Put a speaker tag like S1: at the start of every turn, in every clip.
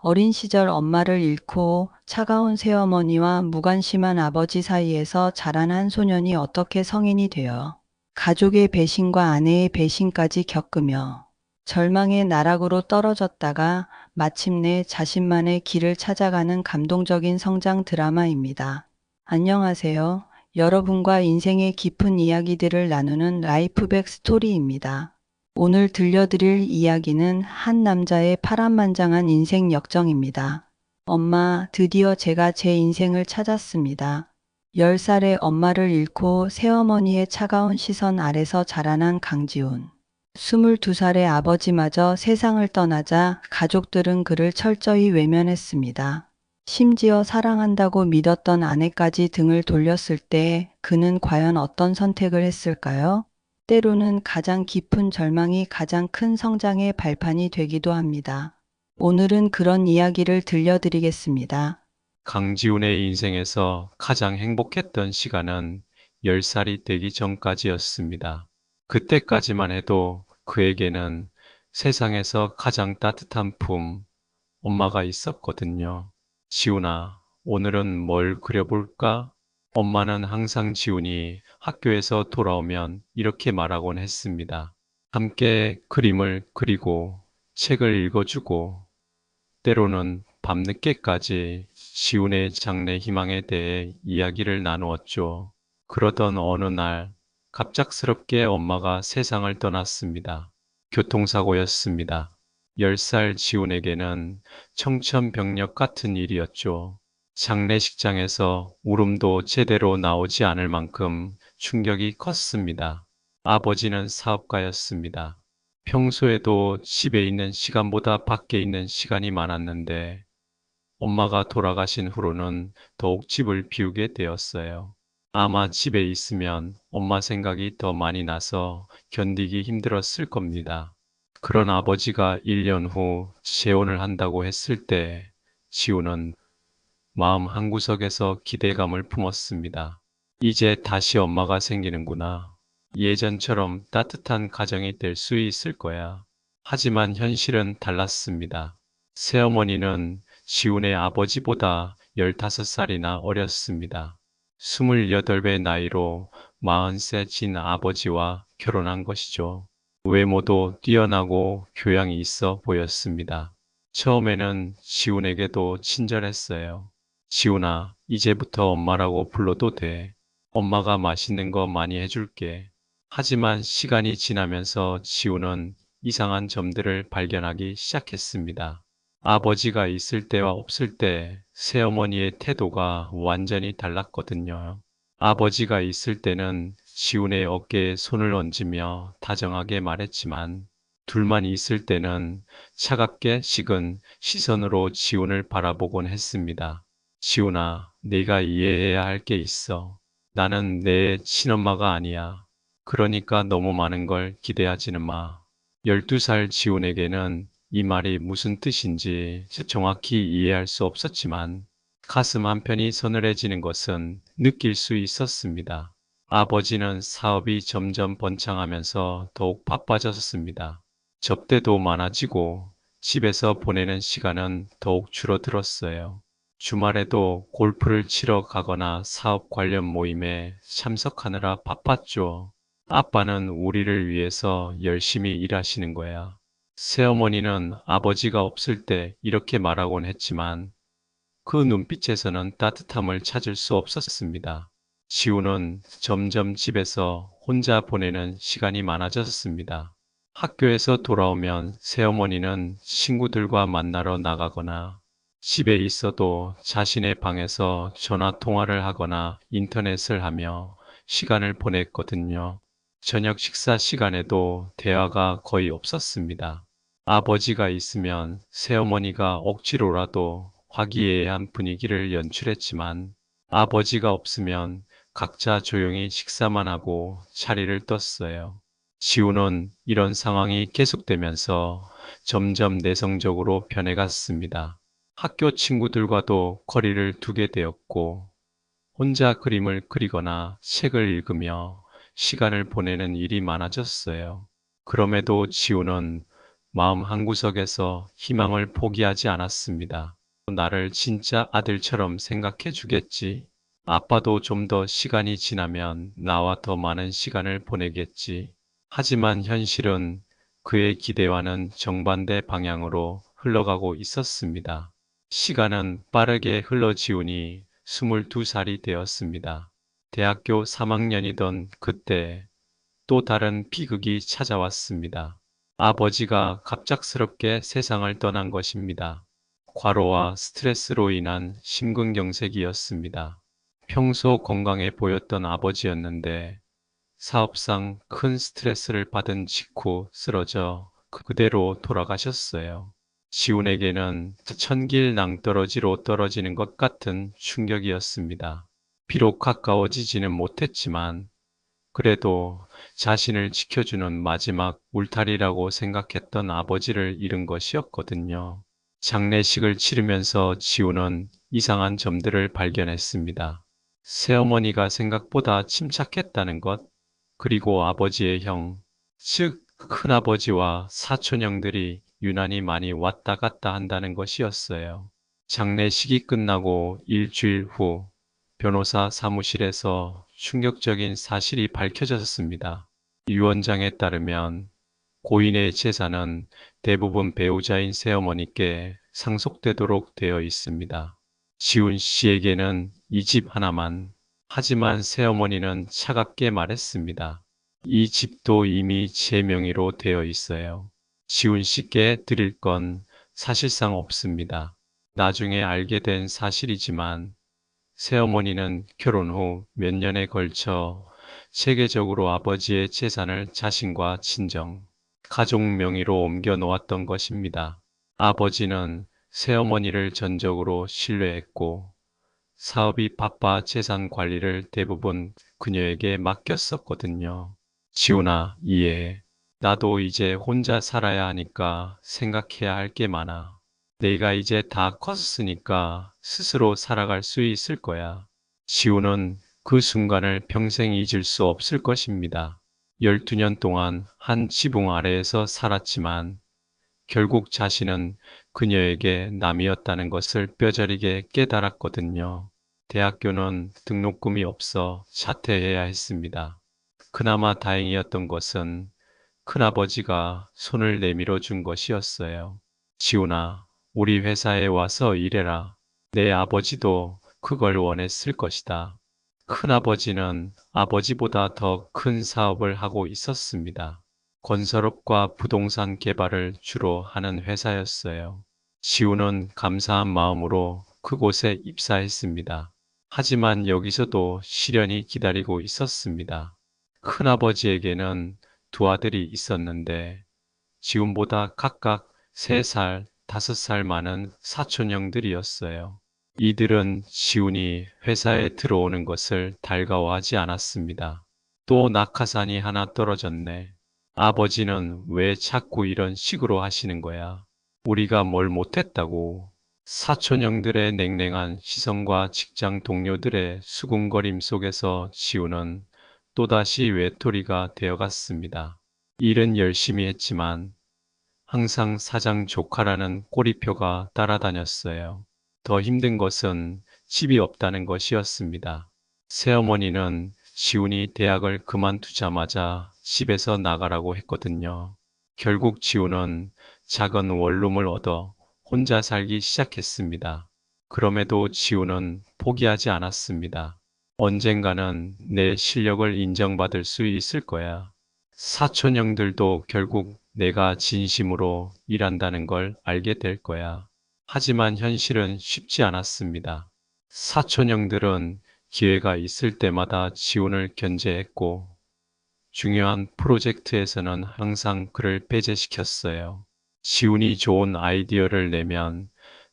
S1: 어린 시절 엄마를 잃고 차가운 새어머니와 무관심한 아버지 사이에서 자란 한 소년이 어떻게 성인이 되어 가족의 배신과 아내의 배신까지 겪으며 절망의 나락으로 떨어졌다가 마침내 자신만의 길을 찾아가는 감동적인 성장 드라마입니다. 안녕하세요. 여러분과 인생의 깊은 이야기들을 나누는 라이프백 스토리입니다. 오늘 들려드릴 이야기는 한 남자의 파란만장한 인생 역정입니다. 엄마, 드디어 제가 제 인생을 찾았습니다. 10살의 엄마를 잃고 새어머니의 차가운 시선 아래서 자라난 강지훈. 22살의 아버지마저 세상을 떠나자 가족들은 그를 철저히 외면했습니다. 심지어 사랑한다고 믿었던 아내까지 등을 돌렸을 때 그는 과연 어떤 선택을 했을까요? 때로는 가장 깊은 절망이 가장 큰 성장의 발판이 되기도 합니다. 오늘은 그런 이야기를 들려드리겠습니다.
S2: 강지훈의 인생에서 가장 행복했던 시간은 10살이 되기 전까지였습니다. 그때까지만 해도 그에게는 세상에서 가장 따뜻한 품, 엄마가 있었거든요. 지훈아, 오늘은 뭘 그려볼까? 엄마는 항상 지훈이 학교에서 돌아오면 이렇게 말하곤 했습니다. 함께 그림을 그리고 책을 읽어주고 때로는 밤늦게까지 지훈의 장래 희망에 대해 이야기를 나누었죠. 그러던 어느 날 갑작스럽게 엄마가 세상을 떠났습니다. 교통사고였습니다. 10살 지훈에게는 청천벽력 같은 일이었죠. 장례식장에서 울음도 제대로 나오지 않을 만큼 충격이 컸습니다. 아버지는 사업가였습니다. 평소에도 집에 있는 시간보다 밖에 있는 시간이 많았는데 엄마가 돌아가신 후로는 더욱 집을 비우게 되었어요. 아마 집에 있으면 엄마 생각이 더 많이 나서 견디기 힘들었을 겁니다. 그런 아버지가 1년 후 재혼을 한다고 했을 때 지우는 마음 한구석에서 기대감을 품었습니다. 이제 다시 엄마가 생기는구나. 예전처럼 따뜻한 가정이 될 수 있을 거야. 하지만 현실은 달랐습니다. 새어머니는 지훈의 아버지보다 15살이나 어렸습니다. 28배 나이로 40세 진 아버지와 결혼한 것이죠. 외모도 뛰어나고 교양이 있어 보였습니다. 처음에는 지훈에게도 친절했어요. 지훈아, 이제부터 엄마라고 불러도 돼. 엄마가 맛있는 거 많이 해줄게. 하지만 시간이 지나면서 지훈은 이상한 점들을 발견하기 시작했습니다. 아버지가 있을 때와 없을 때 새어머니의 태도가 완전히 달랐거든요. 아버지가 있을 때는 지훈의 어깨에 손을 얹으며 다정하게 말했지만 둘만 있을 때는 차갑게 식은 시선으로 지훈을 바라보곤 했습니다. 지훈아, 네가 이해해야 할 게 있어. 나는 내 친엄마가 아니야. 그러니까 너무 많은 걸 기대하지는 마. 12살 지훈에게는 이 말이 무슨 뜻인지 정확히 이해할 수 없었지만 가슴 한편이 서늘해지는 것은 느낄 수 있었습니다. 아버지는 사업이 점점 번창하면서 더욱 바빠졌습니다. 접대도 많아지고 집에서 보내는 시간은 더욱 줄어들었어요. 주말에도 골프를 치러 가거나 사업 관련 모임에 참석하느라 바빴죠. 아빠는 우리를 위해서 열심히 일하시는 거야. 새어머니는 아버지가 없을 때 이렇게 말하곤 했지만 그 눈빛에서는 따뜻함을 찾을 수 없었습니다. 지우는 점점 집에서 혼자 보내는 시간이 많아졌습니다. 학교에서 돌아오면 새어머니는 친구들과 만나러 나가거나 집에 있어도 자신의 방에서 전화 통화를 하거나 인터넷을 하며 시간을 보냈거든요. 저녁 식사 시간에도 대화가 거의 없었습니다. 아버지가 있으면 새어머니가 억지로라도 화기애애한 분위기를 연출했지만 아버지가 없으면 각자 조용히 식사만 하고 자리를 떴어요. 지우는 이런 상황이 계속되면서 점점 내성적으로 변해갔습니다. 학교 친구들과도 거리를 두게 되었고 혼자 그림을 그리거나 책을 읽으며 시간을 보내는 일이 많아졌어요. 그럼에도 지우는 마음 한구석에서 희망을 포기하지 않았습니다. 나를 진짜 아들처럼 생각해 주겠지. 아빠도 좀 더 시간이 지나면 나와 더 많은 시간을 보내겠지. 하지만 현실은 그의 기대와는 정반대 방향으로 흘러가고 있었습니다. 시간은 빠르게 흘러지우니 22살이 되었습니다. 대학교 3학년이던 그때 또 다른 비극이 찾아왔습니다. 아버지가 갑작스럽게 세상을 떠난 것입니다. 과로와 스트레스로 인한 심근경색이었습니다. 평소 건강해 보였던 아버지였는데 사업상 큰 스트레스를 받은 직후 쓰러져 그대로 돌아가셨어요. 지훈에게는 천길 낭떠러지로 떨어지는 것 같은 충격이었습니다. 비록 가까워지지는 못했지만 그래도 자신을 지켜주는 마지막 울타리라고 생각했던 아버지를 잃은 것이었거든요. 장례식을 치르면서 지훈은 이상한 점들을 발견했습니다. 새어머니가 생각보다 침착했다는 것, 그리고 아버지의 형, 즉 큰아버지와 사촌형들이 유난히 많이 왔다 갔다 한다는 것이었어요. 장례식이 끝나고 일주일 후 변호사 사무실에서 충격적인 사실이 밝혀졌습니다. 유언장에 따르면 고인의 재산은 대부분 배우자인 새어머니께 상속되도록 되어 있습니다. 지훈 씨에게는 이 집 하나만. 하지만 새어머니는 차갑게 말했습니다. 이 집도 이미 제 명의로 되어 있어요. 지훈 씨께 드릴 건 사실상 없습니다. 나중에 알게 된 사실이지만 새어머니는 결혼 후 몇 년에 걸쳐 체계적으로 아버지의 재산을 자신과 친정, 가족 명의로 옮겨 놓았던 것입니다. 아버지는 새어머니를 전적으로 신뢰했고 사업이 바빠 재산 관리를 대부분 그녀에게 맡겼었거든요. 지훈아, 이해해. 나도 이제 혼자 살아야 하니까 생각해야 할 게 많아. 내가 이제 다 컸으니까 스스로 살아갈 수 있을 거야. 지훈은 그 순간을 평생 잊을 수 없을 것입니다. 12년 동안 한 지붕 아래에서 살았지만 결국 자신은 그녀에게 남이었다는 것을 뼈저리게 깨달았거든요. 대학교는 등록금이 없어 자퇴해야 했습니다. 그나마 다행이었던 것은 큰아버지가 손을 내밀어 준 것이었어요. 지훈아, 우리 회사에 와서 일해라. 내 아버지도 그걸 원했을 것이다. 큰아버지는 아버지보다 더 큰 사업을 하고 있었습니다. 건설업과 부동산 개발을 주로 하는 회사였어요. 지훈은 감사한 마음으로 그곳에 입사했습니다. 하지만 여기서도 시련이 기다리고 있었습니다. 큰아버지에게는 두 아들이 있었는데 지훈보다 각각 3살, 5살 많은 사촌형들이었어요. 이들은 지훈이 회사에 들어오는 것을 달가워하지 않았습니다. 또 낙하산이 하나 떨어졌네. 아버지는 왜 자꾸 이런 식으로 하시는 거야? 우리가 뭘 못했다고. 사촌형들의 냉랭한 시선과 직장 동료들의 수군거림 속에서 지훈은 또다시 외톨이가 되어갔습니다. 일은 열심히 했지만 항상 사장 조카라는 꼬리표가 따라다녔어요. 더 힘든 것은 집이 없다는 것이었습니다. 새어머니는 지훈이 대학을 그만두자마자 집에서 나가라고 했거든요. 결국 지훈은 작은 원룸을 얻어 혼자 살기 시작했습니다. 그럼에도 지훈은 포기하지 않았습니다. 언젠가는 내 실력을 인정받을 수 있을 거야. 사촌형들도 결국 내가 진심으로 일한다는 걸 알게 될 거야. 하지만 현실은 쉽지 않았습니다. 사촌형들은 기회가 있을 때마다 지훈을 견제했고 중요한 프로젝트에서는 항상 그를 배제시켰어요. 지훈이 좋은 아이디어를 내면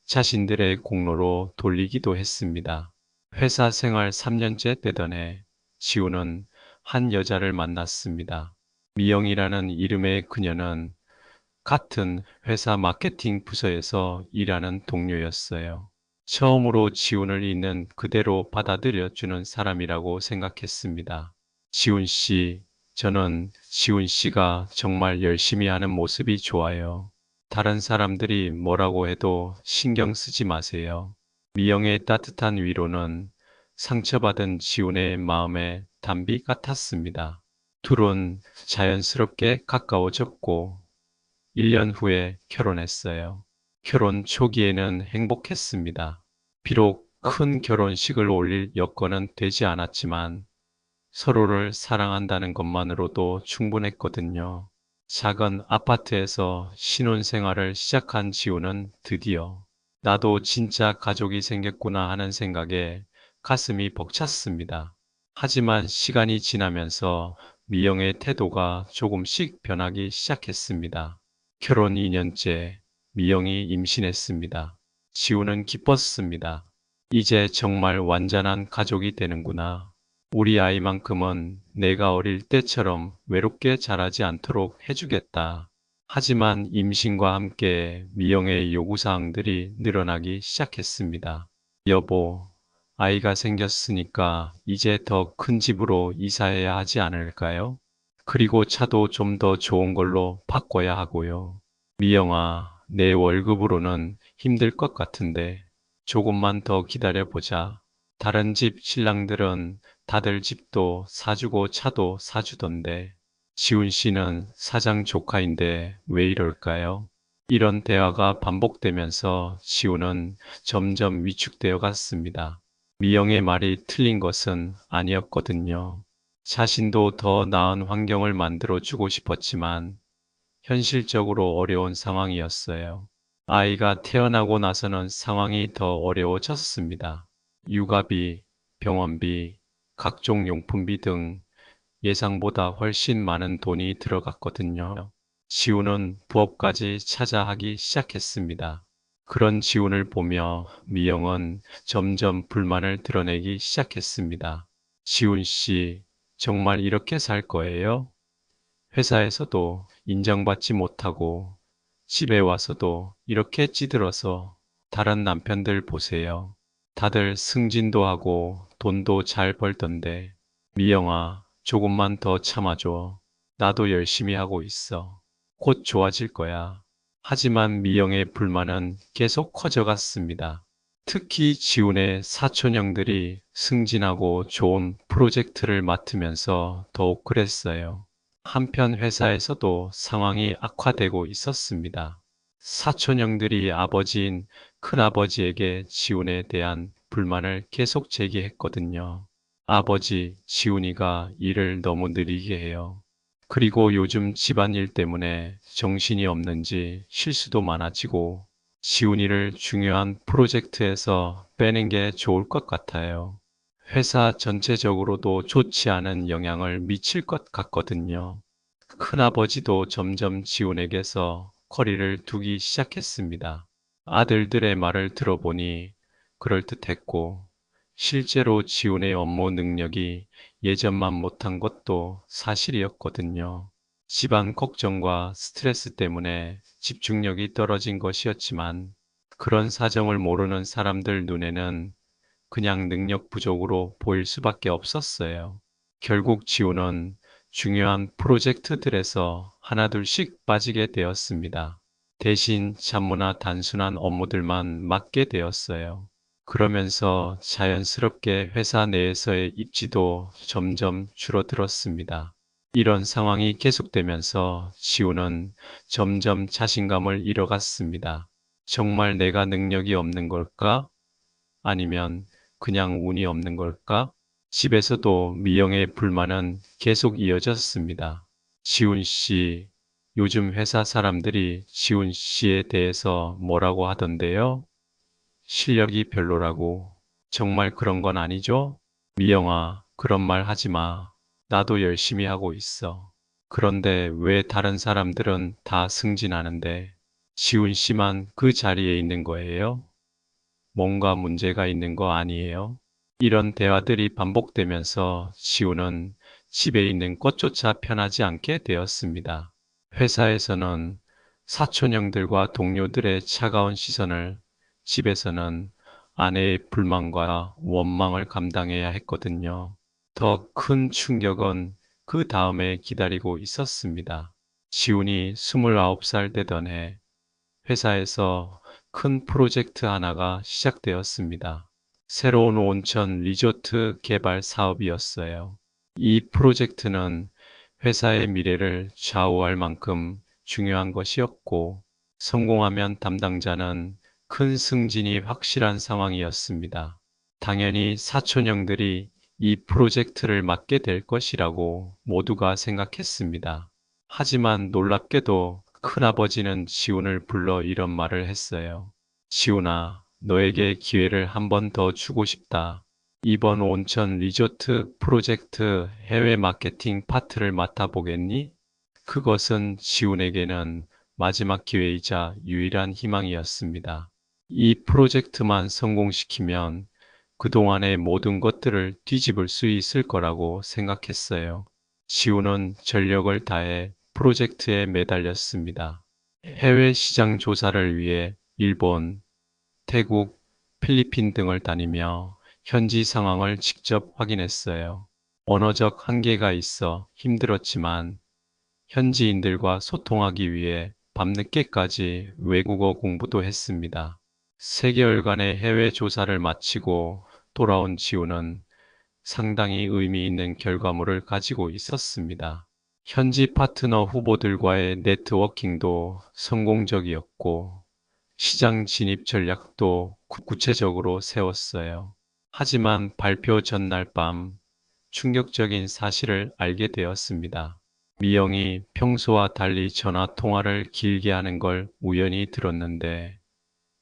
S2: 자신들의 공로로 돌리기도 했습니다. 회사 생활 3년째 되던 해 지훈은 한 여자를 만났습니다. 미영이라는 이름의 그녀는 같은 회사 마케팅 부서에서 일하는 동료였어요. 처음으로 지훈을 있는 그대로 받아들여주는 사람이라고 생각했습니다. 지훈 씨, 저는 지훈 씨가 정말 열심히 하는 모습이 좋아요. 다른 사람들이 뭐라고 해도 신경 쓰지 마세요. 미영의 따뜻한 위로는 상처받은 지훈의 마음에 단비 같았습니다. 둘은 자연스럽게 가까워졌고 1년 후에 결혼했어요. 결혼 초기에는 행복했습니다. 비록 큰 결혼식을 올릴 여건은 되지 않았지만 서로를 사랑한다는 것만으로도 충분했거든요. 작은 아파트에서 신혼생활을 시작한 지우는 드디어 나도 진짜 가족이 생겼구나 하는 생각에 가슴이 벅찼습니다. 하지만 시간이 지나면서 미영의 태도가 조금씩 변하기 시작했습니다. 결혼 2년째 미영이 임신했습니다. 지우는 기뻤습니다. 이제 정말 완전한 가족이 되는구나. 우리 아이만큼은 내가 어릴 때처럼 외롭게 자라지 않도록 해주겠다. 하지만 임신과 함께 미영의 요구사항들이 늘어나기 시작했습니다. 여보, 아이가 생겼으니까 이제 더 큰 집으로 이사해야 하지 않을까요? 그리고 차도 좀 더 좋은 걸로 바꿔야 하고요. 미영아, 내 월급으로는 힘들 것 같은데 조금만 더 기다려보자. 다른 집 신랑들은 다들 집도 사주고 차도 사주던데 지훈 씨는 사장 조카인데 왜 이럴까요? 이런 대화가 반복되면서 지훈은 점점 위축되어 갔습니다. 미영의 말이 틀린 것은 아니었거든요. 자신도 더 나은 환경을 만들어 주고 싶었지만 현실적으로 어려운 상황이었어요. 아이가 태어나고 나서는 상황이 더 어려워졌습니다. 육아비, 병원비, 각종 용품비 등 예상보다 훨씬 많은 돈이 들어갔거든요. 지우는 부업까지 찾아 하기 시작했습니다. 그런 지훈을 보며 미영은 점점 불만을 드러내기 시작했습니다. 지훈 씨, 정말 이렇게 살 거예요? 회사에서도 인정받지 못하고 집에 와서도 이렇게 찌들어서 다른 남편들 보세요. 다들 승진도 하고 돈도 잘 벌던데 미영아, 조금만 더 참아줘. 나도 열심히 하고 있어. 곧 좋아질 거야. 하지만 미영의 불만은 계속 커져갔습니다. 특히 지훈의 사촌형들이 승진하고 좋은 프로젝트를 맡으면서 더욱 그랬어요. 한편 회사에서도 상황이 악화되고 있었습니다. 사촌형들이 아버지인 큰아버지에게 지훈에 대한 불만을 계속 제기했거든요. 아버지, 지훈이가 일을 너무 느리게 해요. 그리고 요즘 집안일 때문에 정신이 없는지 실수도 많아지고 지훈이를 중요한 프로젝트에서 빼는 게 좋을 것 같아요. 회사 전체적으로도 좋지 않은 영향을 미칠 것 같거든요. 큰아버지도 점점 지훈에게서 거리를 두기 시작했습니다. 아들들의 말을 들어보니 그럴듯했고, 실제로 지훈의 업무 능력이 예전만 못한 것도 사실이었거든요. 집안 걱정과 스트레스 때문에 집중력이 떨어진 것이었지만, 그런 사정을 모르는 사람들 눈에는 그냥 능력 부족으로 보일 수밖에 없었어요. 결국 지호는 중요한 프로젝트들에서 하나둘씩 빠지게 되었습니다. 대신 잡무나 단순한 업무들만 맡게 되었어요. 그러면서 자연스럽게 회사 내에서의 입지도 점점 줄어들었습니다. 이런 상황이 계속되면서 지호는 점점 자신감을 잃어갔습니다. 정말 내가 능력이 없는 걸까? 아니면 그냥 운이 없는 걸까? 집에서도 미영의 불만은 계속 이어졌습니다. 지훈 씨, 요즘 회사 사람들이 지훈 씨에 대해서 뭐라고 하던데요? 실력이 별로라고. 정말 그런 건 아니죠? 미영아, 그런 말 하지 마. 나도 열심히 하고 있어. 그런데 왜 다른 사람들은 다 승진하는데 지훈 씨만 그 자리에 있는 거예요? 뭔가 문제가 있는 거 아니에요? 이런 대화들이 반복되면서 지우는 집에 있는 것조차 편하지 않게 되었습니다. 회사에서는 사촌형들과 동료들의 차가운 시선을, 집에서는 아내의 불만과 원망을 감당해야 했거든요. 더 큰 충격은 그 다음에 기다리고 있었습니다. 지훈이 29살 되던 해, 회사에서 큰 프로젝트 하나가 시작되었습니다. 새로운 온천 리조트 개발 사업이었어요. 이 프로젝트는 회사의 미래를 좌우할 만큼 중요한 것이었고, 성공하면 담당자는 큰 승진이 확실한 상황이었습니다. 당연히 사촌형들이 이 프로젝트를 맡게 될 것이라고 모두가 생각했습니다. 하지만 놀랍게도 큰아버지는 지훈을 불러 이런 말을 했어요. 지훈아, 너에게 기회를 한 번 더 주고 싶다. 이번 온천 리조트 프로젝트 해외 마케팅 파트를 맡아보겠니? 그것은 지훈에게는 마지막 기회이자 유일한 희망이었습니다. 이 프로젝트만 성공시키면 그동안의 모든 것들을 뒤집을 수 있을 거라고 생각했어요. 지훈은 전력을 다해 프로젝트에 매달렸습니다. 해외 시장 조사를 위해 일본, 태국, 필리핀 등을 다니며 현지 상황을 직접 확인했어요. 언어적 한계가 있어 힘들었지만 현지인들과 소통하기 위해 밤늦게까지 외국어 공부도 했습니다. 3개월간의 해외 조사를 마치고 돌아온 지우는 상당히 의미 있는 결과물을 가지고 있었습니다. 현지 파트너 후보들과의 네트워킹도 성공적이었고 시장 진입 전략도 구체적으로 세웠어요. 하지만 발표 전날 밤 충격적인 사실을 알게 되었습니다. 미영이 평소와 달리 전화 통화를 길게 하는 걸 우연히 들었는데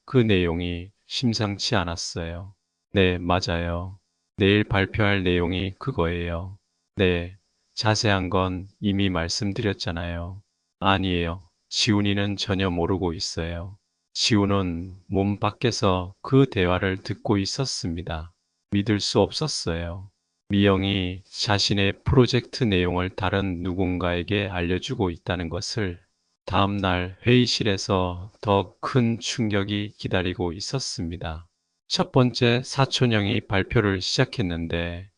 S2: 그 내용이 심상치 않았어요. 네, 맞아요. 내일 발표할 내용이 그거예요. 네, 자세한 건 이미 말씀드렸잖아요. 아니에요. 지훈이는 전혀 모르고 있어요. 지훈은 문 밖에서 그 대화를 듣고 있었습니다. 믿을 수 없었어요. 미영이 자신의 프로젝트 내용을 다른 누군가에게 알려주고 있다는 것을 다음 날 회의실에서 더 큰 충격이 기다리고 있었습니다. 첫 번째 사촌형이 발표를 시작했는데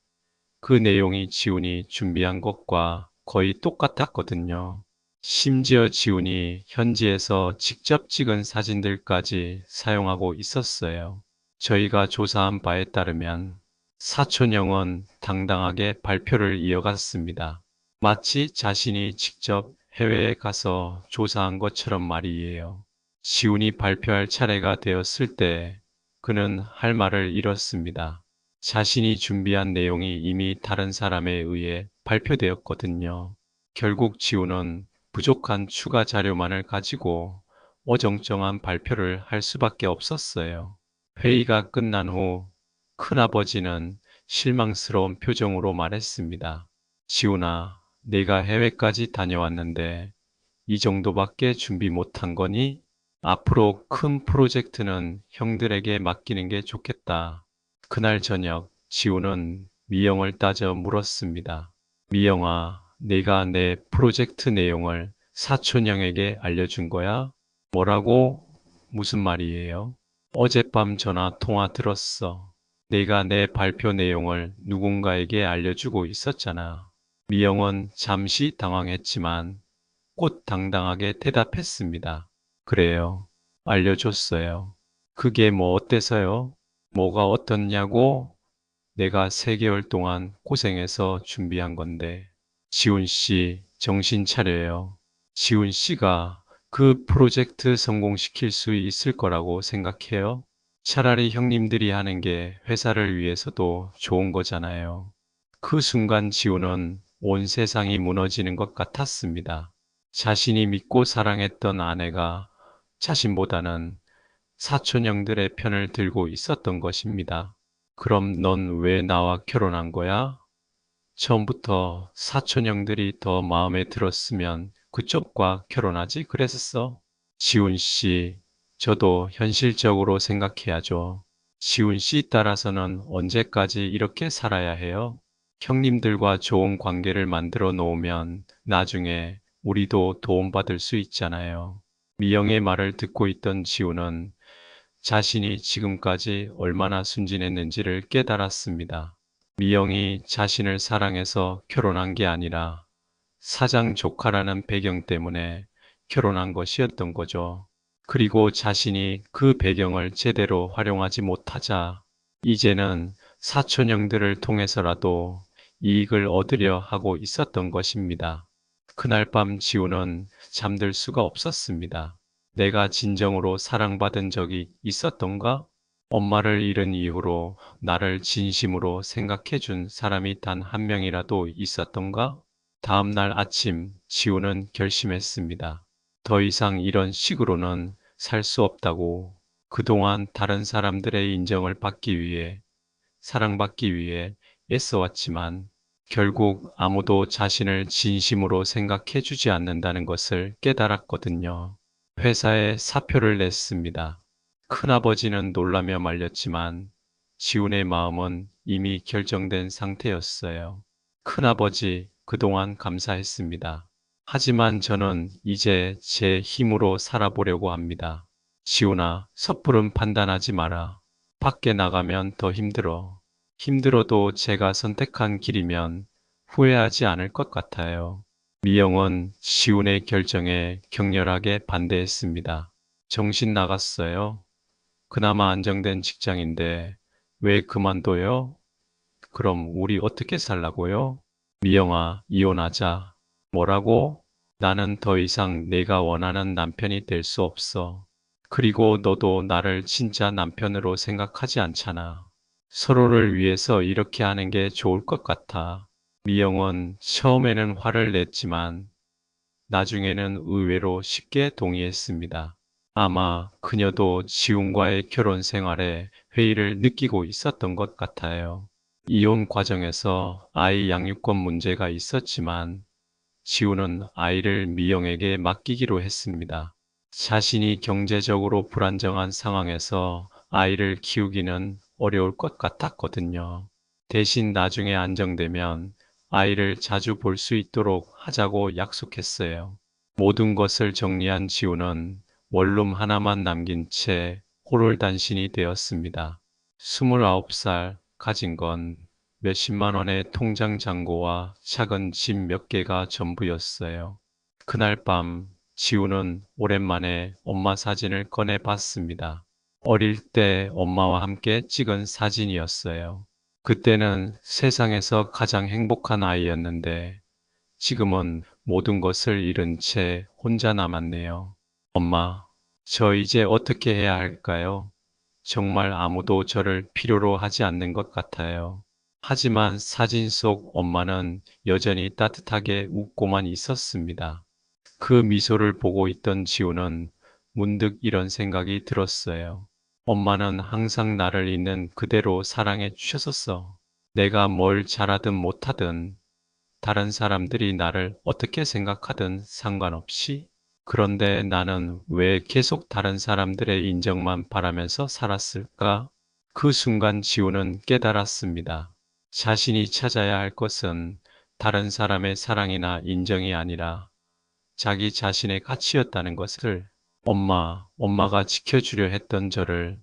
S2: 그 내용이 지훈이 준비한 것과 거의 똑같았거든요. 심지어 지훈이 현지에서 직접 찍은 사진들까지 사용하고 있었어요. 저희가 조사한 바에 따르면 사촌형은 당당하게 발표를 이어갔습니다. 마치 자신이 직접 해외에 가서 조사한 것처럼 말이에요. 지훈이 발표할 차례가 되었을 때 그는 할 말을 잃었습니다. 자신이 준비한 내용이 이미 다른 사람에 의해 발표되었거든요. 결국 지훈은 부족한 추가 자료만을 가지고 어정쩡한 발표를 할 수밖에 없었어요. 회의가 끝난 후 큰아버지는 실망스러운 표정으로 말했습니다. 지훈아, 내가 해외까지 다녀왔는데 이 정도밖에 준비 못한 거니? 앞으로 큰 프로젝트는 형들에게 맡기는 게 좋겠다. 그날 저녁 지훈은 미영을 따져 물었습니다. 미영아, 내가 내 프로젝트 내용을 사촌형에게 알려준 거야? 뭐라고? 무슨 말이에요? 어젯밤 전화 통화 들었어. 내가 내 발표 내용을 누군가에게 알려주고 있었잖아. 미영은 잠시 당황했지만 곧 당당하게 대답했습니다. 그래요. 알려줬어요. 그게 뭐 어때서요? 뭐가 어떻냐고? 내가 3개월 동안 고생해서 준비한 건데. 지훈 씨, 정신 차려요. 지훈 씨가 그 프로젝트 성공시킬 수 있을 거라고 생각해요? 차라리 형님들이 하는 게 회사를 위해서도 좋은 거잖아요. 그 순간 지훈은 온 세상이 무너지는 것 같았습니다. 자신이 믿고 사랑했던 아내가 자신보다는 사촌형들의 편을 들고 있었던 것입니다. 그럼 넌 왜 나와 결혼한 거야? 처음부터 사촌형들이 더 마음에 들었으면 그쪽과 결혼하지 그랬었어. 지훈 씨, 저도 현실적으로 생각해야죠. 지훈 씨 따라서는 언제까지 이렇게 살아야 해요? 형님들과 좋은 관계를 만들어 놓으면 나중에 우리도 도움받을 수 있잖아요. 미영의 말을 듣고 있던 지훈은 자신이 지금까지 얼마나 순진했는지를 깨달았습니다. 미영이 자신을 사랑해서 결혼한 게 아니라 사장 조카라는 배경 때문에 결혼한 것이었던 거죠. 그리고 자신이 그 배경을 제대로 활용하지 못하자 이제는 사촌 형들을 통해서라도 이익을 얻으려 하고 있었던 것입니다. 그날 밤 지우는 잠들 수가 없었습니다. 내가 진정으로 사랑받은 적이 있었던가? 엄마를 잃은 이후로 나를 진심으로 생각해 준 사람이 단 한 명이라도 있었던가? 다음 날 아침 지우는 결심했습니다. 더 이상 이런 식으로는 살 수 없다고. 그동안 다른 사람들의 인정을 받기 위해, 사랑받기 위해 애써왔지만 결국 아무도 자신을 진심으로 생각해 주지 않는다는 것을 깨달았거든요. 회사에 사표를 냈습니다. 큰아버지는 놀라며 말렸지만 지훈의 마음은 이미 결정된 상태였어요. 큰아버지, 그동안 감사했습니다. 하지만 저는 이제 제 힘으로 살아보려고 합니다. 지훈아, 섣부른 판단하지 마라. 밖에 나가면 더 힘들어. 힘들어도 제가 선택한 길이면 후회하지 않을 것 같아요. 미영은 지훈의 결정에 격렬하게 반대했습니다. 정신 나갔어요. 그나마 안정된 직장인데 왜 그만둬요? 그럼 우리 어떻게 살라고요? 미영아, 이혼하자. 뭐라고? 나는 더 이상 내가 원하는 남편이 될 수 없어. 그리고 너도 나를 진짜 남편으로 생각하지 않잖아. 서로를 위해서 이렇게 하는 게 좋을 것 같아. 미영은 처음에는 화를 냈지만 나중에는 의외로 쉽게 동의했습니다. 아마 그녀도 지훈과의 결혼 생활에 회의를 느끼고 있었던 것 같아요. 이혼 과정에서 아이 양육권 문제가 있었지만 지훈은 아이를 미영에게 맡기기로 했습니다. 자신이 경제적으로 불안정한 상황에서 아이를 키우기는 어려울 것 같았거든요. 대신 나중에 안정되면 아이를 자주 볼 수 있도록 하자고 약속했어요. 모든 것을 정리한 지훈은 원룸 하나만 남긴 채 홀홀단신이 되었습니다. 29살 가진 건 몇십만 원의 통장 잔고와 작은 집 몇 개가 전부였어요. 그날 밤 지우는 오랜만에 엄마 사진을 꺼내 봤습니다. 어릴 때 엄마와 함께 찍은 사진이었어요. 그때는 세상에서 가장 행복한 아이였는데 지금은 모든 것을 잃은 채 혼자 남았네요. 엄마, 저 이제 어떻게 해야 할까요? 정말 아무도 저를 필요로 하지 않는 것 같아요. 하지만 사진 속 엄마는 여전히 따뜻하게 웃고만 있었습니다. 그 미소를 보고 있던 지우는 문득 이런 생각이 들었어요. 엄마는 항상 나를 있는 그대로 사랑해 주셨었어. 내가 뭘 잘하든 못하든 다른 사람들이 나를 어떻게 생각하든 상관없이. 그런데 나는 왜 계속 다른 사람들의 인정만 바라면서 살았을까? 그 순간 지우는 깨달았습니다. 자신이 찾아야 할 것은 다른 사람의 사랑이나 인정이 아니라 자기 자신의 가치였다는 것을. 엄마가 지켜주려 했던 저를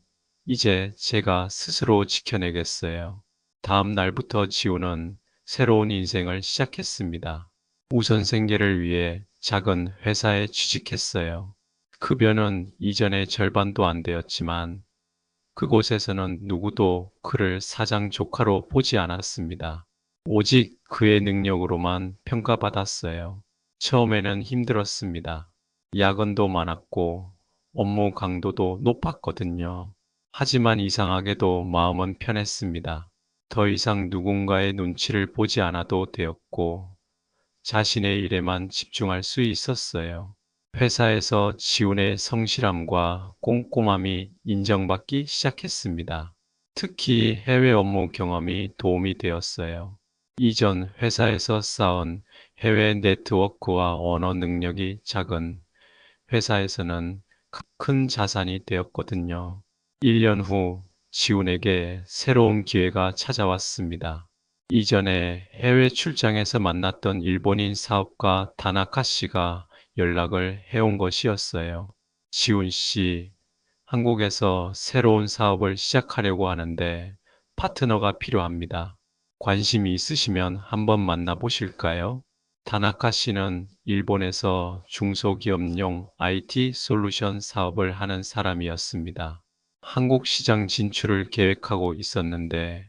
S2: 이제 제가 스스로 지켜내겠어요. 다음 날부터 지우는 새로운 인생을 시작했습니다. 우선 생계를 위해 작은 회사에 취직했어요. 급여는 이전의 절반도 안 되었지만 그곳에서는 누구도 그를 사장 조카로 보지 않았습니다. 오직 그의 능력으로만 평가받았어요. 처음에는 힘들었습니다. 야근도 많았고 업무 강도도 높았거든요. 하지만 이상하게도 마음은 편했습니다. 더 이상 누군가의 눈치를 보지 않아도 되었고 자신의 일에만 집중할 수 있었어요. 회사에서 지훈의 성실함과 꼼꼼함이 인정받기 시작했습니다. 특히 해외 업무 경험이 도움이 되었어요. 이전 회사에서 쌓은 해외 네트워크와 언어 능력이 작은 회사에서는 큰 자산이 되었거든요. 1년 후 지훈에게 새로운 기회가 찾아왔습니다. 이전에 해외 출장에서 만났던 일본인 사업가 다나카 씨가 연락을 해온 것이었어요. 지훈 씨, 한국에서 새로운 사업을 시작하려고 하는데 파트너가 필요합니다. 관심이 있으시면 한번 만나보실까요? 다나카 씨는 일본에서 중소기업용 IT 솔루션 사업을 하는 사람이었습니다. 한국 시장 진출을 계획하고 있었는데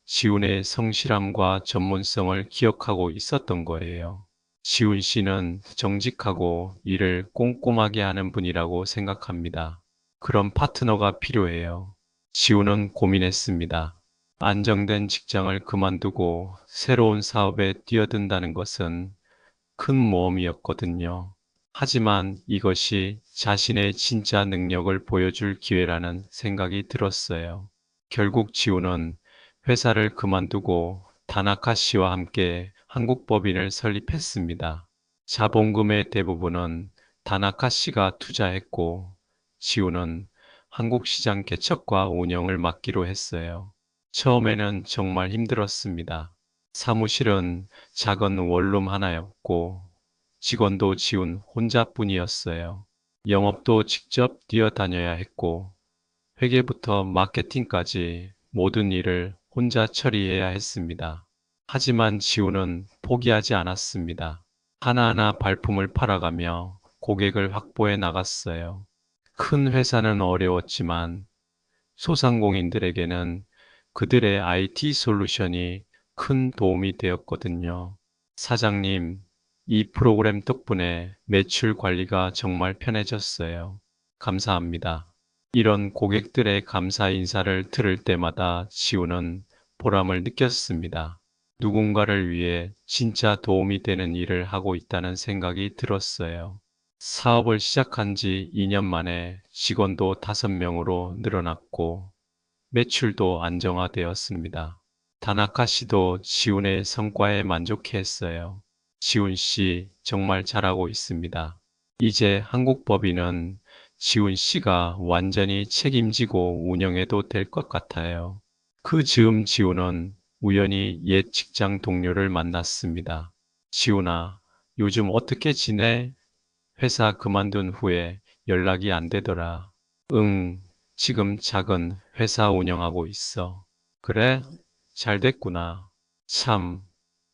S2: 지훈의 성실함과 전문성을 기억하고 있었던 거예요. 지훈 씨는 정직하고 일을 꼼꼼하게 하는 분이라고 생각합니다. 그런 파트너가 필요해요. 지훈은 고민했습니다. 안정된 직장을 그만두고 새로운 사업에 뛰어든다는 것은 큰 모험이었거든요. 하지만 이것이 자신의 진짜 능력을 보여줄 기회라는 생각이 들었어요. 결국 지훈은 회사를 그만두고 다나카 씨와 함께 한국법인을 설립했습니다. 자본금의 대부분은 다나카 씨가 투자했고 지훈은 한국 시장 개척과 운영을 맡기로 했어요. 처음에는 정말 힘들었습니다. 사무실은 작은 원룸 하나였고 직원도 지훈 혼자뿐이었어요. 영업도 직접 뛰어다녀야 했고 회계부터 마케팅까지 모든 일을 혼자 처리해야 했습니다. 하지만 지훈은 포기하지 않았습니다. 하나하나 발품을 팔아가며 고객을 확보해 나갔어요. 큰 회사는 어려웠지만 소상공인들에게는 그들의 IT 솔루션이 큰 도움이 되었거든요. 사장님, 이 프로그램 덕분에 매출 관리가 정말 편해졌어요. 감사합니다. 이런 고객들의 감사 인사를 들을 때마다 지우는 보람을 느꼈습니다. 누군가를 위해 진짜 도움이 되는 일을 하고 있다는 생각이 들었어요. 사업을 시작한 지 2년 만에 직원도 5명으로 늘어났고 매출도 안정화되었습니다. 다나카 씨도 지훈의 성과에 만족했어요. 지훈 씨 정말 잘하고 있습니다. 이제 한국법인은 지훈 씨가 완전히 책임지고 운영해도 될 것 같아요. 그 즈음 지훈은 우연히 옛 직장 동료를 만났습니다. 지훈아, 요즘 어떻게 지내? 회사 그만둔 후에 연락이 안 되더라. 응, 지금 작은 회사 운영하고 있어. 그래? 잘 됐구나. 참,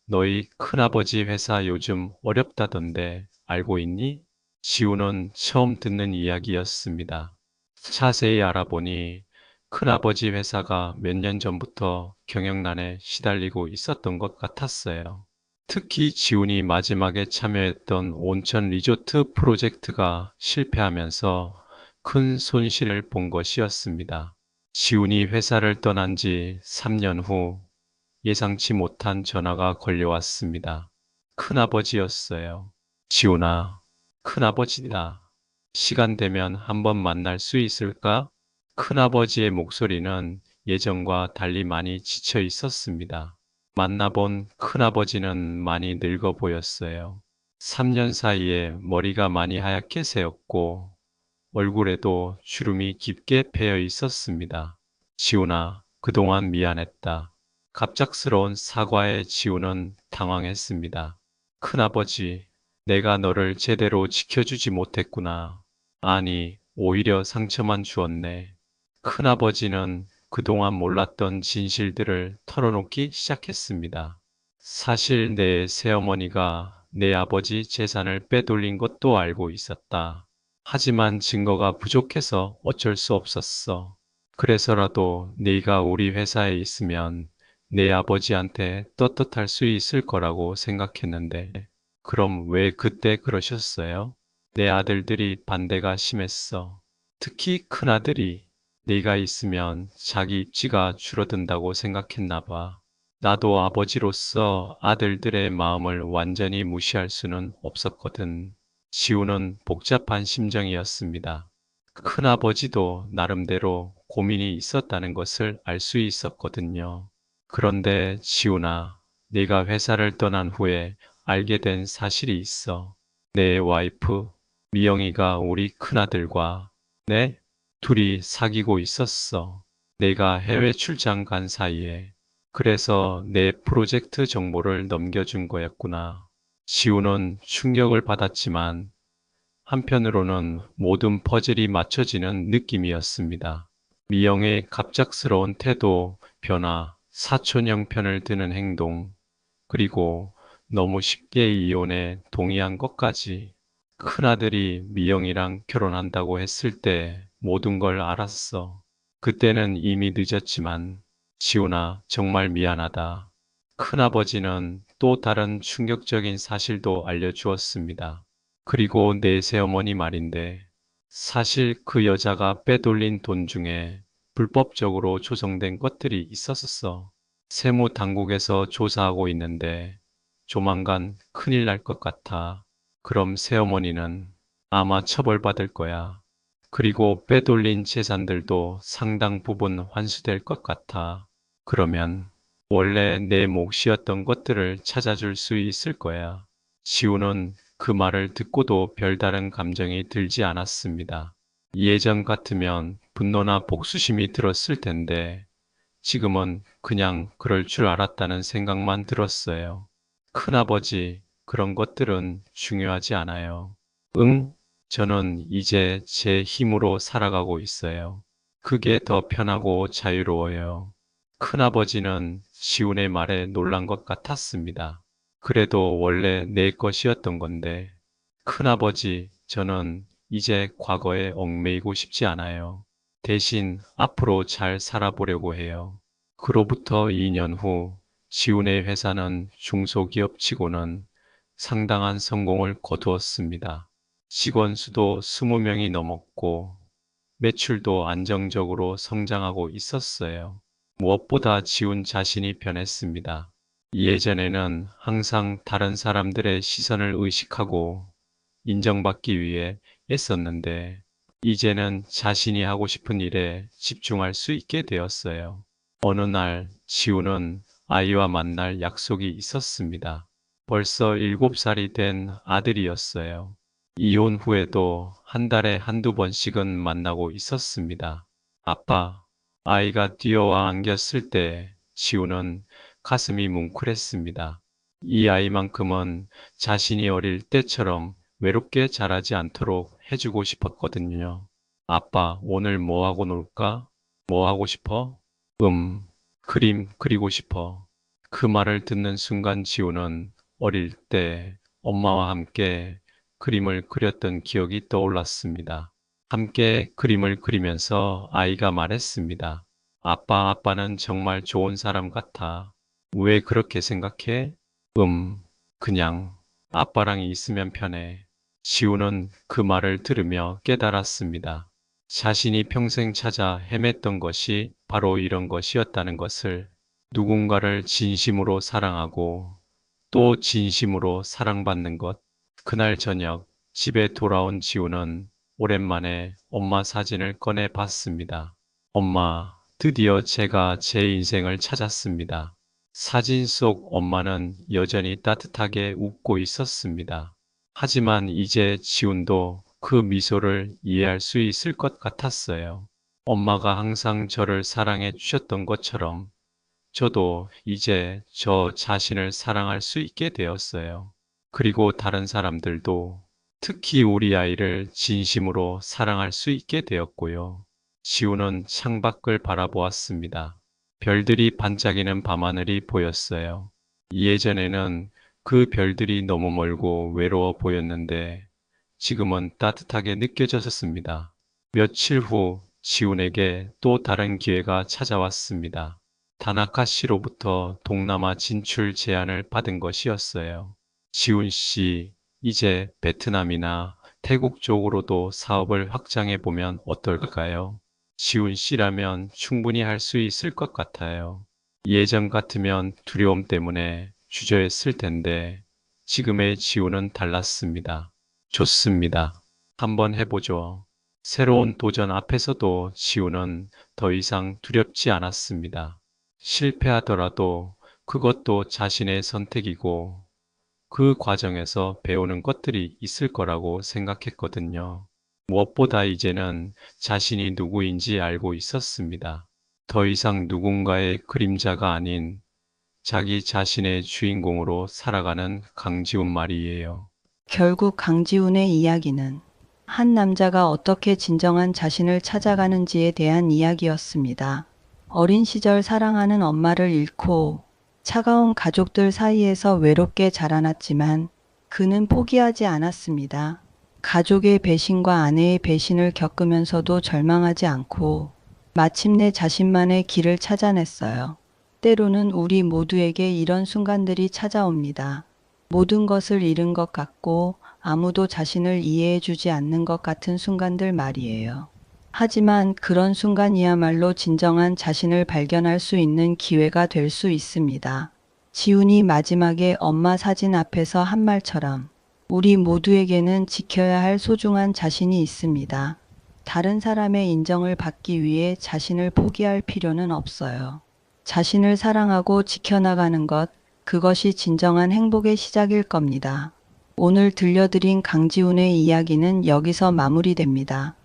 S2: 너희 큰아버지 회사 요즘 어렵다던데 알고 있니? 지우는 처음 듣는 이야기였습니다. 자세히 알아보니 큰아버지 회사가 몇 년 전부터 경영난에 시달리고 있었던 것 같았어요. 특히 지훈이 마지막에 참여했던 온천 리조트 프로젝트가 실패하면서 큰 손실을 본 것이었습니다. 지훈이 회사를 떠난 지 3년 후 예상치 못한 전화가 걸려왔습니다. 큰아버지였어요. 지훈아, 큰아버지다. 시간 되면 한번 만날 수 있을까? 큰아버지의 목소리는 예전과 달리 많이 지쳐 있었습니다. 만나본 큰아버지는 많이 늙어 보였어요. 3년 사이에 머리가 많이 하얗게 새었고 얼굴에도 주름이 깊게 배어 있었습니다. 지훈아, 그동안 미안했다. 갑작스러운 사과에 지훈은 당황했습니다. 큰아버지, 내가 너를 제대로 지켜주지 못했구나. 아니, 오히려 상처만 주었네. 큰아버지는 그동안 몰랐던 진실들을 털어놓기 시작했습니다. 사실 내 새어머니가 내 아버지 재산을 빼돌린 것도 알고 있었다. 하지만 증거가 부족해서 어쩔 수 없었어. 그래서라도 네가 우리 회사에 있으면 내 아버지한테 떳떳할 수 있을 거라고 생각했는데, 그럼 왜 그때 그러셨어요? 내 아들들이 반대가 심했어. 특히 큰아들이 네가 있으면 자기 입지가 줄어든다고 생각했나 봐. 나도 아버지로서 아들들의 마음을 완전히 무시할 수는 없었거든. 지우는 복잡한 심정이었습니다. 큰아버지도 나름대로 고민이 있었다는 것을 알 수 있었거든요. 그런데 지훈아, 네가 회사를 떠난 후에 알게 된 사실이 있어. 내 와이프, 미영이가 우리 큰아들과 내 둘이 사귀고 있었어. 내가 해외 출장 간 사이에. 그래서 내 프로젝트 정보를 넘겨준 거였구나. 지훈은 충격을 받았지만 한편으로는 모든 퍼즐이 맞춰지는 느낌이었습니다. 미영의 갑작스러운 태도, 변화, 사촌 형편을 드는 행동, 그리고 너무 쉽게 이혼에 동의한 것까지. 큰아들이 미영이랑 결혼한다고 했을 때 모든 걸 알았어. 그때는 이미 늦었지만, 지훈아, 정말 미안하다. 큰아버지는 또 다른 충격적인 사실도 알려주었습니다. 그리고 내 새어머니 말인데, 사실 그 여자가 빼돌린 돈 중에 불법적으로 조성된 것들이 있었어. 세무당국에서 조사하고 있는데 조만간 큰일 날 것 같아. 그럼 새어머니는 아마 처벌받을 거야. 그리고 빼돌린 재산들도 상당 부분 환수될 것 같아. 그러면 원래 내 몫이었던 것들을 찾아줄 수 있을 거야. 지우는 그 말을 듣고도 별다른 감정이 들지 않았습니다. 예전 같으면 분노나 복수심이 들었을 텐데 지금은 그냥 그럴 줄 알았다는 생각만 들었어요. 큰아버지, 그런 것들은 중요하지 않아요. 응? 저는 이제 제 힘으로 살아가고 있어요. 그게 더 편하고 자유로워요. 큰아버지는 시운의 말에 놀란 것 같았습니다. 그래도 원래 내 것이었던 건데, 큰아버지, 저는 이제 과거에 얽매이고 싶지 않아요. 대신 앞으로 잘 살아보려고 해요. 그로부터 2년 후, 지훈의 회사는 중소기업 치고는 상당한 성공을 거두었습니다. 직원 수도 20명이 넘었고, 매출도 안정적으로 성장하고 있었어요. 무엇보다 지훈 자신이 변했습니다. 예전에는 항상 다른 사람들의 시선을 의식하고 인정받기 위해 애썼는데, 이제는 자신이 하고 싶은 일에 집중할 수 있게 되었어요. 어느 날 지우는 아이와 만날 약속이 있었습니다. 벌써 7살이 된 아들이었어요. 이혼 후에도 한 달에 한두 번씩은 만나고 있었습니다. 아빠, 아이가 뛰어와 안겼을 때 지우는 가슴이 뭉클했습니다. 이 아이만큼은 자신이 어릴 때처럼 외롭게 자라지 않도록 해주고 싶었거든요. 아빠, 오늘 뭐 하고 놀까? 뭐 하고 싶어? 그림 그리고 싶어. 그 말을 듣는 순간 지우는 어릴 때 엄마와 함께 그림을 그렸던 기억이 떠올랐습니다. 함께 그림을 그리면서 아이가 말했습니다. 아빠는 정말 좋은 사람 같아. 왜 그렇게 생각해? 그냥 아빠랑 있으면 편해. 지우는 그 말을 들으며 깨달았습니다. 자신이 평생 찾아 헤맸던 것이 바로 이런 것이었다는 것을, 누군가를 진심으로 사랑하고 또 진심으로 사랑받는 것. 그날 저녁 집에 돌아온 지우는 오랜만에 엄마 사진을 꺼내 봤습니다. 엄마, 드디어 제가 제 인생을 찾았습니다. 사진 속 엄마는 여전히 따뜻하게 웃고 있었습니다. 하지만 이제 지훈도 그 미소를 이해할 수 있을 것 같았어요. 엄마가 항상 저를 사랑해 주셨던 것처럼 저도 이제 저 자신을 사랑할 수 있게 되었어요. 그리고 다른 사람들도, 특히 우리 아이를 진심으로 사랑할 수 있게 되었고요. 지우는 창밖을 바라보았습니다. 별들이 반짝이는 밤하늘이 보였어요. 예전에는 그 별들이 너무 멀고 외로워 보였는데 지금은 따뜻하게 느껴졌습니다. 며칠 후 지훈에게 또 다른 기회가 찾아왔습니다. 다나카 씨로부터 동남아 진출 제안을 받은 것이었어요. 지훈 씨, 이제 베트남이나 태국 쪽으로도 사업을 확장해 보면 어떨까요? 지훈 씨라면 충분히 할 수 있을 것 같아요. 예전 같으면 두려움 때문에 주저했을 텐데 지금의 지훈은 달랐습니다. 좋습니다. 한번 해보죠. 새로운 도전 앞에서도 지훈은 더 이상 두렵지 않았습니다. 실패하더라도 그것도 자신의 선택이고 그 과정에서 배우는 것들이 있을 거라고 생각했거든요. 무엇보다 이제는 자신이 누구인지 알고 있었습니다. 더 이상 누군가의 그림자가 아닌 자기 자신의 주인공으로 살아가는 강지훈 말이에요.
S1: 결국 강지훈의 이야기는 한 남자가 어떻게 진정한 자신을 찾아가는지에 대한 이야기였습니다. 어린 시절 사랑하는 엄마를 잃고 차가운 가족들 사이에서 외롭게 자라났지만 그는 포기하지 않았습니다. 가족의 배신과 아내의 배신을 겪으면서도 절망하지 않고 마침내 자신만의 길을 찾아냈어요. 때로는 우리 모두에게 이런 순간들이 찾아옵니다. 모든 것을 잃은 것 같고 아무도 자신을 이해해주지 않는 것 같은 순간들 말이에요. 하지만 그런 순간이야말로 진정한 자신을 발견할 수 있는 기회가 될 수 있습니다. 지훈이 마지막에 엄마 사진 앞에서 한 말처럼 우리 모두에게는 지켜야 할 소중한 자신이 있습니다. 다른 사람의 인정을 받기 위해 자신을 포기할 필요는 없어요. 자신을 사랑하고 지켜나가는 것, 그것이 진정한 행복의 시작일 겁니다. 오늘 들려드린 강지훈의 이야기는 여기서 마무리됩니다.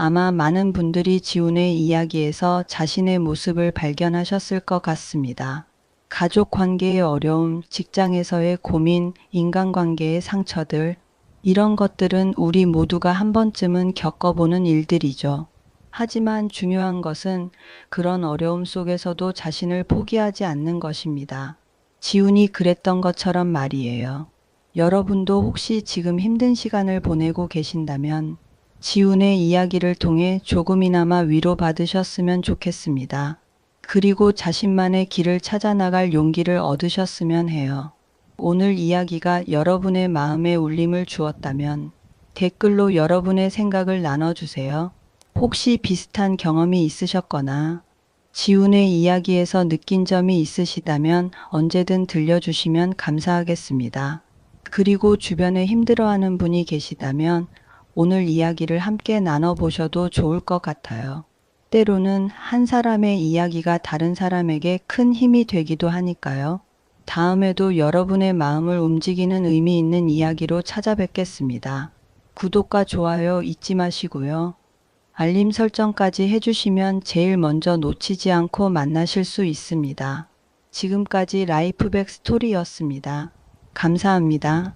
S1: 아마 많은 분들이 지훈의 이야기에서 자신의 모습을 발견하셨을 것 같습니다. 가족 관계의 어려움, 직장에서의 고민, 인간관계의 상처들, 이런 것들은 우리 모두가 한 번쯤은 겪어보는 일들이죠. 하지만 중요한 것은 그런 어려움 속에서도 자신을 포기하지 않는 것입니다. 지훈이 그랬던 것처럼 말이에요. 여러분도 혹시 지금 힘든 시간을 보내고 계신다면 지훈의 이야기를 통해 조금이나마 위로받으셨으면 좋겠습니다. 그리고 자신만의 길을 찾아 나갈 용기를 얻으셨으면 해요. 오늘 이야기가 여러분의 마음에 울림을 주었다면 댓글로 여러분의 생각을 나눠주세요. 혹시 비슷한 경험이 있으셨거나 지훈의 이야기에서 느낀 점이 있으시다면 언제든 들려주시면 감사하겠습니다. 그리고 주변에 힘들어하는 분이 계시다면 오늘 이야기를 함께 나눠보셔도 좋을 것 같아요. 때로는 한 사람의 이야기가 다른 사람에게 큰 힘이 되기도 하니까요. 다음에도 여러분의 마음을 움직이는 의미 있는 이야기로 찾아뵙겠습니다. 구독과 좋아요 잊지 마시고요. 알림 설정까지 해주시면 제일 먼저 놓치지 않고 만나실 수 있습니다. 지금까지 라이프백 스토리였습니다. 감사합니다.